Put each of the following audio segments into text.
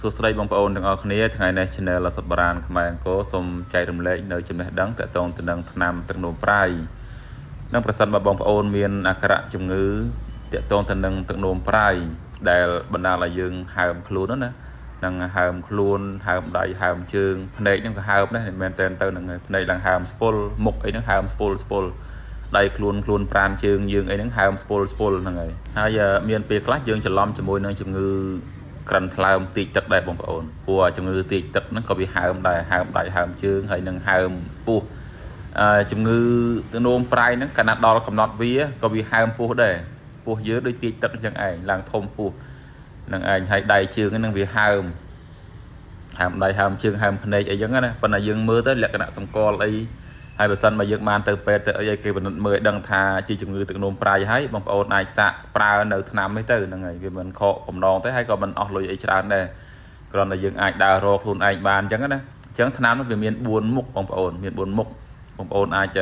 សួស្តីបងប្អូនទាំងអស់គ្នាថ្ងៃនេះ Channel សតបរានខ្មែរអង្គរសូមចែករំលែកនៅចំណេះដឹងទាក់ទងទៅនឹងថ្នាំទឹកនោមប្រៃនិងប្រសិនបើបងប្អូនមានអាការៈជំងឺទាក់ទងទៅនឹងទឹកនោមប្រៃដែលបណ្ដាលឲ្យយើងហើមខ្លួនណានឹងហើមខ្លួនហើមដៃហើមជើងភ្នែកហ្នឹងក៏ហើមដែរមិនមែនតែទៅនឹងភ្នែកឡើងហើមស្ពុលមុខអីហ្នឹងហើមស្ពុលដៃខ្លួនប្រានជើងយើងអីហ្នឹងហើមស្ពុលហ្នឹងហើយមានពេលខ្លះយើងច្រឡំជាមួយនឹងជំងឺក្រិនថ្លើមទីកទឹកដែរបងប្អូនព្រោះជំងឺទីកទឹកហ្នឹងក៏វាហើមដែរហើមដៃហើមជើងហើយនឹងហើមពោះជំងឺទឹកនោមប្រៃហ្នឹងកាលណាដល់កំណត់វាក៏វាហើមពោះដែរពោះយើងដូចទីកទឹកអញ្ចឹងឯងឡើងធំពោះនឹងឯងហើយដៃជើងហ្នឹងវាហើមដៃហើមជើងហើមភ្នែកអីចឹងណាប៉ុន្តែយើងមើលទៅលក្ខណៈសម្គាល់អីហើយបើសិនមកយើងបានទៅពេទ្យទៅអីគេពិនិត្យមើលឲ្យដឹងថាជាជំងឺទឹកនោមប្រៃហើយបងប្អូនអាចសាកប្រើនៅថ្នាំនេះទៅហ្នឹងហើយវាមិនខកបំណងទេហើយក៏មិនអស់លុយអីច្រើនដែរគ្រាន់តែយើងអាចដើររកខ្លួនឯងបានអញ្ចឹងណាអញ្ចឹងថ្នាំនោះវាមាន4មុខបងប្អូនមាន4មុខបងប្អូនអាច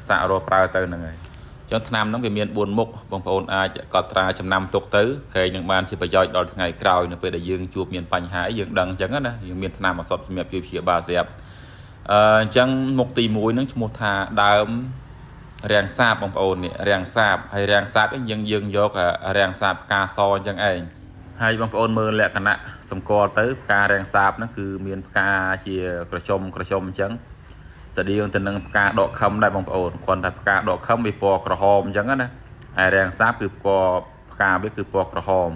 សាករកប្រើទៅហ្នឹងហើយអញ្ចឹងថ្នាំហ្នឹងវាមាន4មុខបងប្អូនអាចកត់ត្រាចំណាំទុកទៅក្រែងនឹងបានជាប្រយោជន៍ដល់ថ្ងៃក្រោយនៅពេលដែលយើងជួបមានបញ្ហាអីយើងដឹងអញ្ចឹងណាយើងមានថ្នាំឱសថសម្រាប់ជួយព្យាបាលស្រាប់អញ្ចឹងមុខទី1ហ្នឹងឈ្មោះថាដើមរាំងសាបបងប្អូននេះរាំងសាបហើយរាំងសាបយើងយករាំងសាបផ្កាសអញ្ចឹងឯងហើយបងប្អូនមើលលក្ខណៈសម្គាល់ទៅផ្ការាំងសាបហ្នឹងគឺមានផ្កាជាក្រជុំអញ្ចឹងស្តៀងទៅនឹងផ្កាដកខឹមដែរបងប្អូនគ្រាន់តែផ្កាដកខឹមវាពណ៌ក្រហមអញ្ចឹងណាហើយរាំងសាបគឺផ្កាវាគឺពណ៌ក្រហម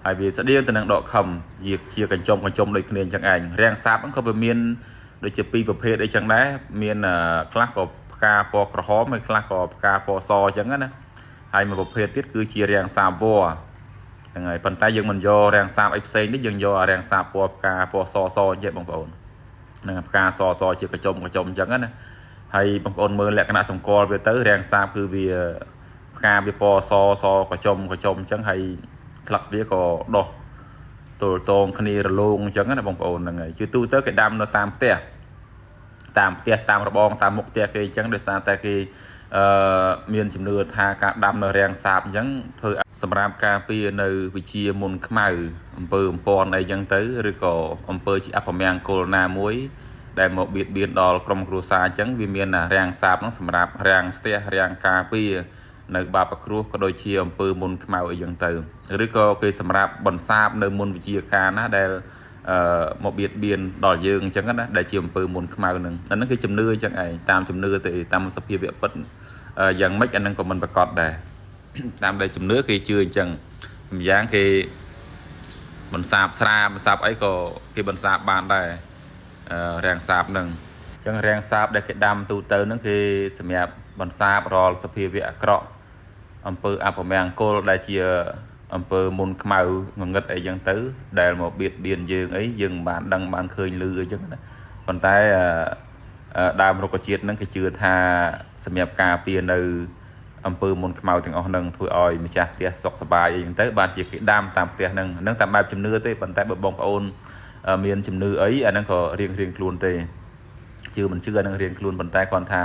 ហើយវាស្តៀងទៅនឹងដកខឹមវាជាកញ្ចុំដូចគ្នាអញ្ចឹងឯងរាំងសាបហ្នឹងក៏វាមានដូចជា2ប្រភេទអីចឹងដែរមានខ្លះក៏ផ្កាពណ៌ក្រហមហើយខ្លះក៏ផ្កាពណ៌សអញ្ចឹងណាហើយមួយប្រភេទទៀតគឺជារាំងសាបវល្លិហ្នឹងហើយប៉ុន្តែយើងមិនយករាំងសាបអីផ្សេងទេយើងយករាំងសាបពណ៌ផ្កាពណ៌សអញ្ចឹងបងប្អូនហ្នឹងផ្កាសជាកញ្ចុំអញ្ចឹងណាហើយបងប្អូនមើលលក្ខណៈសម្គាល់វាទៅរាំងសាបគឺវាផ្កាវាពណ៌សកញ្ចុំអញ្ចឹងហើយស្លឹកវាក៏ដុះទល់តងគ្នារលោងអញ្ចឹងណាបងប្អូនហ្នឹងហើយជាទូទៅគេដាំនៅតាមផ្ទះតាមរបងតាមមុខផ្ទះគេអញ្ចឹងដោយសារតែគេមានជំនឿថាការដាំនៅរាំងសាបអញ្ចឹងធ្វើសម្រាប់ការពារនៅវិជាមុនខ្មៅអំពើអំព័ន្ធអីចឹងទៅឬក៏អំពើជាអពមង្គលណាមួយដែលមកបៀតបៀនដល់ក្រុមគ្រួសារអញ្ចឹងវាមានរាំងសាបហ្នឹងសម្រាប់រាំងស្ទះរាំងការពារនៅបាបគ្រោះក៏ដូចជាអំពើមុនខ្មៅអីចឹងទៅឬក៏គេសម្រាប់បន្សាបនៅមុនវិជាការណាដែលមកបៀតបៀនដល់យើងអញ្ចឹងណាដែលជាអំពើមុនខ្មៅហ្នឹងអាហ្នឹងគឺជំនឿអញ្ចឹងឯងតាមជំនឿទៅតាមសភាវៈពិតយ៉ាងម៉េចអាហ្នឹងក៏មិនប្រកបដែរតាមដែលជំនឿគេជឿអញ្ចឹងម្យ៉ាងគេបន្សាបស្រាបន្សាបអីក៏គេបន្សាបបានដែររាំងសាបហ្នឹងអញ្ចឹងរាំងសាបដែលគេដាំទូទៅហ្នឹងគេសម្រាប់បន្សាបរាល់សភាវៈអាក្រក់អំពើអពមង្គលដែលជាអំពើមុនខ្មៅងងឹតអីចឹងទៅដែលមកបៀតបៀនយើងអីយើងមិនបានដឹងបានឃើញឮអីចឹងណាប៉ុន្តែដើមរុក្ខជាតិហ្នឹងគេជឿថាសម្រាប់ការពារនៅអំពើមុនខ្មៅទាំងអស់ហ្នឹងធ្វើឲ្យម្ចាស់ផ្ទះសុខសប្បាយអីចឹងទៅបានជាគេដាំតាមផ្ទះហ្នឹងតាមបែបជំនឿទេប៉ុន្តែបើបងប្អូនមានជំនឿអីអាហ្នឹងក៏រៀងខ្លួនទេជឿមិនជឿអាហ្នឹងរៀងខ្លួនប៉ុន្តែគាត់ថា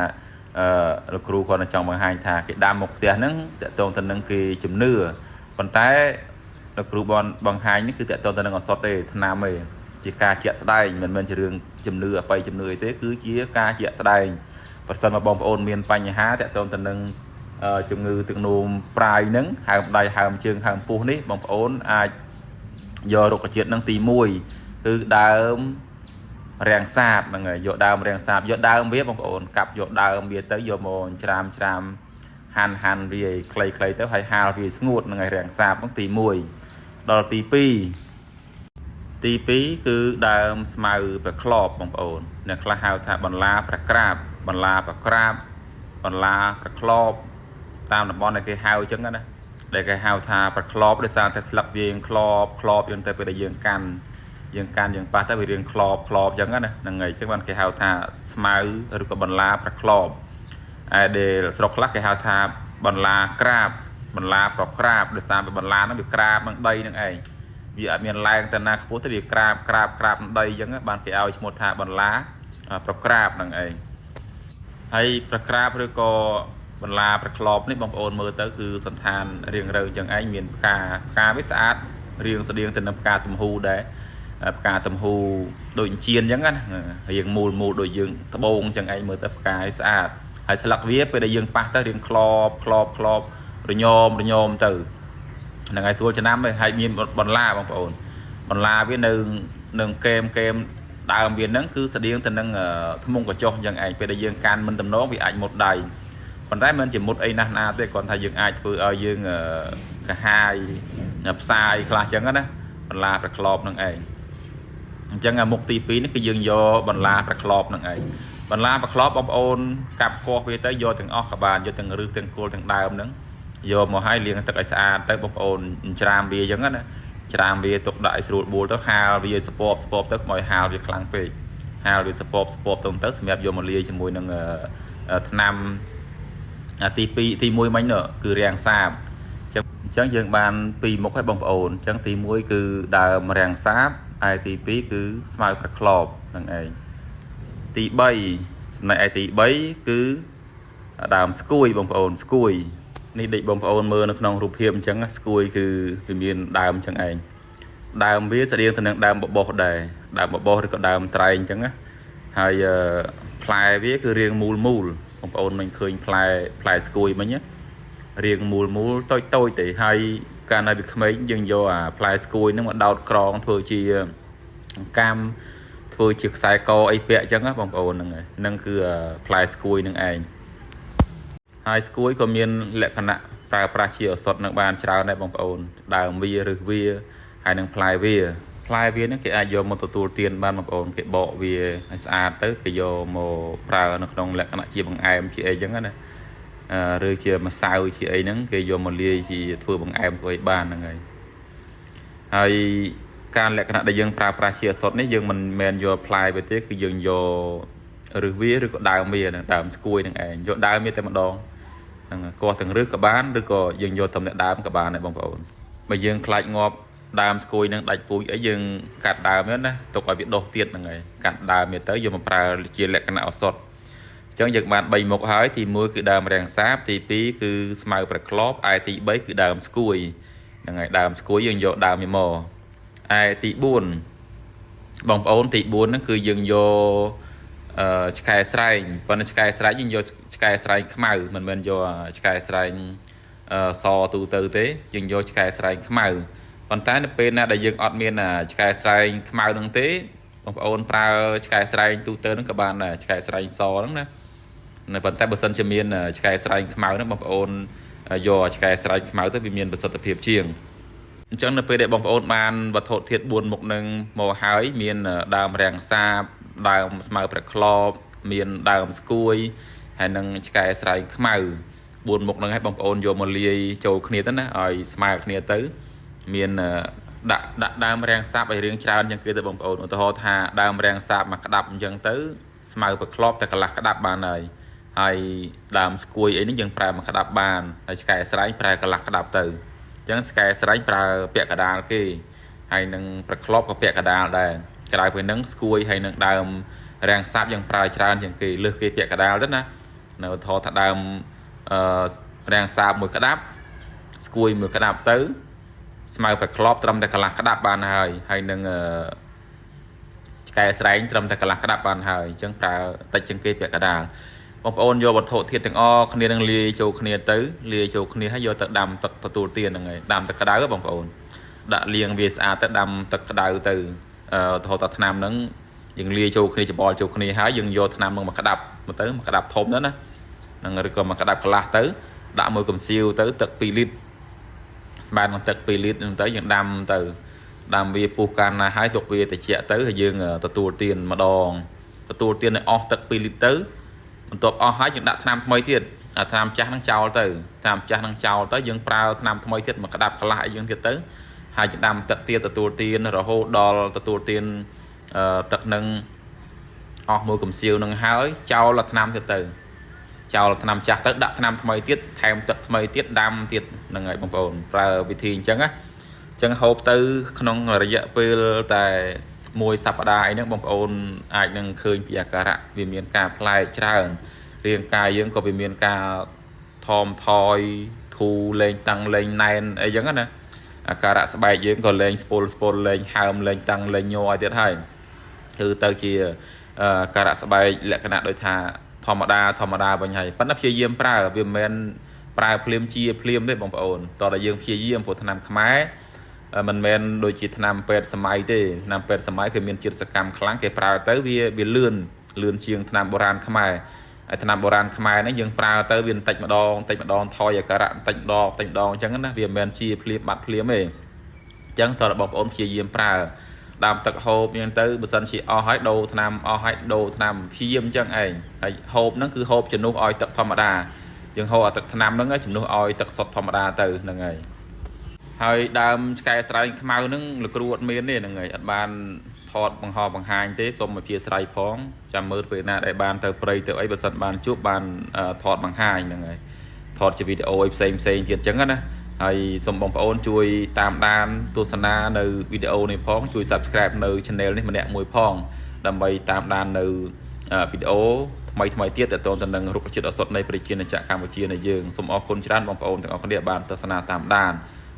លោកគ្រូគាត់ចង់បង្ហាញថាគេដាំមុខផ្ទះហ្នឹងតកតងទៅនឹងគេជំនឿប៉ុន្តែលោកគ្រូបង្ហាញនេះគឺតកតទៅនឹងឱសថទេថ្នាំទេជាការជាក់ស្ដែងមិនមែនជារឿងជំនឿអបិយជំនឿអីទេគឺជាការជាក់ស្ដែងប្រសិនមកបងប្អូនមានបញ្ហាតកតទៅនឹងជំងឺទឹកនោមប្រៃហ្នឹងហើមដៃហើមជើងហើមពោះនេះបងប្អូនអាចយករុក្ខជាតិហ្នឹងទី1គឺដើមរាំងសាបហ្នឹងហើយយកដើមរាំងសាបយកដើមវាបងប្អូនកាប់យកដើមវាទៅយកមកច្រាមហាន់វាខ្លីទៅហើយហាលវាស្ងួតនឹងឲ្យរាំងសាបហ្នឹងទី1ដល់ទី2គឺដើមស្មៅប្រក្របបងប្អូនអ្នកខ្លះហៅថាបន្លាប្រក្រាបបន្លាប្រក្របតាមតំបន់ដែលគេហៅអញ្ចឹងណាដែលគេហៅថាប្រក្របដោយសារតែស្លឹកវាយើងក្របយើងទៅពេលដែលយើងប៉ះទៅវារៀងក្របអញ្ចឹងណាហ្នឹងហើយអញ្ចឹងបានគេហៅថាស្មៅឬក៏បន្លាប្រក្របដែលស្រុកខ្លះគេហៅថាបន្លាក្រាបបន្លាប្រក្រាបដោយសារបន្លាហ្នឹងវាក្រាបនឹងដីនឹងឯងវាអត់មានឡើងទៅណាខ្ពស់ទេវាក្រាបនឹងដីអញ្ចឹងបានគេឲ្យឈ្មោះថាបន្លាប្រក្រាបនឹងឯងហើយប្រក្រាបឬក៏បន្លាប្រក្របនេះបងប្អូនមើលទៅគឺសន្តានរៀងរើអញ្ចឹងឯងមានផ្កាវាស្អាតរៀងស្តៀងទៅនឹងផ្កាទំហូដែរ ផ្កាតំហូដូចជៀនអញ្ចឹងណារៀងមូលដូចយើងត្បូងអញ្ចឹងឯងមើលទៅផ្កាឲ្យស្អាតហើយស្លឹកវាពេលដែលយើងប៉ះទៅរៀងក្លបរញោមទៅហ្នឹងហើយស្រួលចំណាំហើយមានបន្លាបងប្អូនបន្លាវានៅកេមដើមវាហ្នឹងគឺស្តៀងទៅនឹងធ្មង់កញ្ចុះអញ្ចឹងឯងពេលដែលយើងកាន់មិនតំណងវាអាចមុតដៃប៉ុន្តែមិនជាមុតអីណាស់ណាទេគ្រាន់តែយើងអាចធ្វើឲ្យយើងកាហាយផ្សាយខ្លះអញ្ចឹងណាបន្លាប្រក្លបនឹងឯងអញ្ចឹងមុខទី2នេះគឺយើងយកបន្លាប្រក្លបនឹងឯងបន្លាប្រក្លបបងប្អូនកាប់កោះវាទៅយកទាំងអស់ក៏បានយកទាំងឫសទាំងគល់ទាំងដើមហ្នឹងយកមកឲ្យលាងទឹកឲ្យស្អាតទៅបងប្អូនច្រាមវាអញ្ចឹងណាច្រាមវាទុកដាក់ឲ្យស្រួលបួលទៅហាលវាសពបទៅកុំឲ្យហាលវាខ្លាំងពេកហាលវាសពបទៅសម្រាប់យកមកលាយជាមួយនឹងថ្នាំទី1មិញនោះគឺរាំងសាបអញ្ចឹងយើងបាន2មុខហើយបងប្អូនអញ្ចឹងទី1គឺដើមរាំងសាបឯទី2គឺស្មៅប្រក្លបហ្នឹងឯងទី3ចំណែកឯទី3គឺដើមស្គួយបងប្អូនស្គួយនេះដូចបងប្អូនមើលនៅក្នុងរូបភាពអញ្ចឹងស្គួយគឺវាមានដើមអញ្ចឹងឯងដើមវាស្តៀងទៅនឹងដើមបបោសដែរដើមបបោសឬក៏ដើមត្រែងអញ្ចឹងណាហើយផ្លែវាគឺរាងមូលបងប្អូនមិនឃើញផ្លែស្គួយមិញណារាងមូលតូចទេហើយកាលនៅពីក្មេងយើងយកអាផ្លែស្គួយហ្នឹងមកដោតក្រងធ្វើជាកាំធ្វើជាខ្សែកអីពាក់អញ្ចឹងណាបងប្អូនហ្នឹងគឺផ្លែស្គួយនឹងឯងហើយស្គួយក៏មានលក្ខណៈប្រើប្រាស់ជាឱសថនឹងបានច្រើនដែរបងប្អូនដើមវាឬវាហើយនឹងផ្លែវាហ្នឹងគេអាចយកមកទទួលទានបានបងប្អូនគេបកវាឲ្យស្អាតទៅគេយកមកប្រើនៅក្នុងលក្ខណៈជាបង្អែមជាអីអញ្ចឹងណាឬជាម្សៅជាអីហ្នឹងគេយកមកលាយជាធ្វើបង្អែមធ្វើឲ្យបានហ្នឹងហើយការលក្ខណៈដែលយើងប្រើប្រាស់ជាឱសថនេះយើងមិនមែនយកផ្លែវាទេគឺយើងយកឬវាឬក៏ដើមវាហ្នឹងដើមស្គួយហ្នឹងឯងយកដើមវាតែម្ដងហ្នឹងកោះទាំងឫសក៏បានឬក៏យើងយកតែដើមក៏បានដែរបងប្អូនបើយើងខ្លាចងាប់ដើមស្គួយនឹងដាច់ពូជអីយើងកាត់ដើមហ្នឹងណាទុកឲ្យវាដុះទៀតហ្នឹងហើយកាត់ដើមវាទៅយកមកប្រើជាលក្ខណៈឱសថអញ្ចឹងយើងបាន3មុខហើយទី1គឺដើមរាំងសាបទី2គឺស្មៅប្រក្លបឯទី3គឺដើមស្គួយហ្នឹងហើយដើមស្គួយយើងយកដើមវាមកឯទី4បងប្អូនទី4ហ្នឹងគឺយើងយកឆ្កែស្រែងប៉ុន្តែឆ្កែស្រែងយើងយកឆ្កែស្រែងខ្មៅមិនមែនយកឆ្កែស្រែងសទូទៅទេយើងយកឆ្កែស្រែងខ្មៅប៉ុន្តែនៅពេលណាដែលយើងអត់មានឆ្កែស្រែងខ្មៅហ្នឹងទេបងប្អូនប្រើឆ្កែស្រែងទូទៅហ្នឹងក៏បានដែរឆ្កែស្រែងសហ្នឹងណាប៉ុន្តែបើសិនជាមានឆ្កែស្រែងខ្មៅហ្នឹងបងប្អូនយកឆ្កែស្រែងខ្មៅទៅវាមានប្រសិទ្ធភាពជាងអញ្ចឹងនៅពេលដែលបងប្អូនបានវត្ថុធាតុ4មុខនឹងមកហើយមានដើមរាំងសាបដើមស្មៅប្រក្លបមានដើមស្គួយហើយនឹងឆ្កែស្រែងខ្មៅ4មុខហ្នឹងឲ្យបងប្អូនយកមកលាយចូលគ្នាទៅណាឲ្យស្មើគ្នាទៅមានដាក់ដើមរាំងសាបឲ្យរៀងច្រើនជាងគេទៅបងប្អូនឧទាហរណ៍ថាដើមរាំងសាបមកក្តាប់អញ្ចឹងទៅស្មៅប្រក្លបតែកន្លះក្តាប់បានហើយដើមស្គួយអីហ្នឹងយើងប្រើមកក្តាប់បានហើយឆ្កែស្រែងប្រើកន្លះក្តាប់ទៅអញ្ចឹងឆ្កែស្រែងប្រើពាក់កដាលគេហើយនឹងប្រក្លបក៏ពាក់កដាលដែរក្រៅពីហ្នឹងស្គួយហើយនឹងដើមរាំងសាបយើងប្រើច្រើនជាងគេលើសគេពាក់កដាលទៅណានៅឧទាហរណ៍ថាដើមរាំងសាបមួយក្តាប់ស្គួយមួយក្តាប់ទៅស្មៅប្រក្លបត្រឹមតែកន្លះក្តាប់បានហើយនឹងឆ្កែស្រែងត្រឹមតែកន្លះក្តាប់បានហើយអញ្ចឹងប្រើតិចជាងគេពាក់កដាលបងប្អូនយកវត្ថុធាតុទាំងអស់គ្នានឹងលាយចូលគ្នាហើយយកទៅដាំទឹកទទួលទានហ្នឹងហើយដាំទឹកក្តៅបងប្អូនដាក់លាងវាស្អាតទៅដាំទឹកក្តៅទៅរហូតដល់ថ្នាំហ្នឹងយើងលាយចូលគ្នាច្បល់ចូលគ្នាហើយយើងយកថ្នាំហ្នឹងមកក្តាប់ធំទៅណាហ្នឹងឬក៏មកក្តាប់កន្លះទៅដាក់មួយកំសៀវទៅទឹក2លីត្រស្មើនឹងទឹក2លីត្រហ្នឹងទៅយើងដាំវាពុះកាលណាហើយទុកវាត្រជាក់ទៅហើយយើងទទួលទានម្ដងទទួលទានឲ្យអស់ទឹក2លីត្រទៅបន្ទាប់អស់ហើយយើងដាក់ថ្នាំថ្មីទៀតថ្នាំចាស់ហ្នឹងចោលទៅយើងប្រើថ្នាំថ្មីទៀតមកក្តាប់កន្លះអីយើងទៀតទៅហើយដាំទឹកទៀតទទួលទានរហូតដល់ទទួលទានទឹកនឹងអស់មួយកំសៀវនឹងហើយចោលថ្នាំទៀតទៅចោលថ្នាំចាស់ទៅដាក់ថ្នាំថ្មីទៀតថែមទឹកថ្មីទៀតដាំទៀតហ្នឹងហើយបងប្អូនប្រើវិធីអញ្ចឹងណាអញ្ចឹងហូបទៅក្នុងរយៈពេលតែ1សប្តាហ៍អីហ្នឹងបងប្អូនអាចនឹងឃើញពីអាការៈវាមានការប្លែកច្រើនរាងកាយយើងក៏វាមានការថមថយធូរលេងតាំងលេងណែនអីចឹងណា ការៈស្បែកយើងក៏លែងស្ពុលលែងហើមលែងតាំងលែងញ័រឲ្យទៀតហើយគឺទៅជាការៈស្បែកលក្ខណៈដូចថាធម្មតាវិញហើយប៉ុន្តែព្យាយាមប្រើវាមិនមែនប្រើភ្លាមជាភ្លាមទេបងប្អូនតោះតែយើងព្យាយាមព្រោះថ្នាំខ្មែរមិនមែនដូចជាថ្នាំពេទ្យសម័យទេថ្នាំពេទ្យសម័យគឺមានជាតិសកម្មខ្លាំងគេប្រើទៅវាលឿនជាងថ្នាំបុរាណខ្មែរហើយថ្នាំបុរាណខ្មែរហ្នឹងយើងប្រើទៅវាបន្តិចម្ដងថយអាការៈបន្តិចម្ដងអញ្ចឹងណាវាមិនមែនជាភ្លាមបាត់ភ្លាមទេអញ្ចឹងតើបងប្អូនព្យាយាមប្រើដើមទឹកហូបអញ្ចឹងទៅបើសិនជាអស់ហើយដូរថ្នាំអស់ហើយដូរថ្នាំព្យាយាមអញ្ចឹងឯងហើយហូបហ្នឹងគឺហូបជំនួសឲ្យទឹកធម្មតាយើងហូបឲ្យទឹកថ្នាំហ្នឹងជំនួសឲ្យទឹកសុទ្ធធម្មតាទៅហ្នឹងហើយដើមឆ្កែស្រែងខ្មៅហ្នឹងលោកគ្រូអត់មានទេហ្នឹងហើយអត់បានថតបង្ហាញទេសូមអធិស្ឋានផងចាំមើលពេលណាដែលបានទៅព្រៃទៅអីបើសិនបានជួបបានថតបង្ហាញហ្នឹងហើយថតជាវីដេអូផ្សេងទៀតអញ្ចឹងណាហើយសូមបងប្អូនជួយតាមដានទស្សនានៅវីដេអូនេះផងជួយ Subscribe នៅ Channel នេះម្នាក់មួយផងដើម្បីតាមដាននៅវីដេអូថ្មីទៀតទាក់ទងទៅនឹងរុក្ខជាតិឱសថនៃប្រជាជាតិកម្ពុជានៃយើងសូមអរគុណច្រើនបងប្អូនទាំងអស់គ្នាបានទស្សនាតាមដាន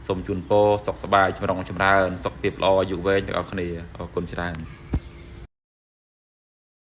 សូមជូនពរសុខសប្បាយចម្រុងចម្រើនសុខភាពល្អអាយុវែងទាំងអស់គ្នាអរគុណច្រើន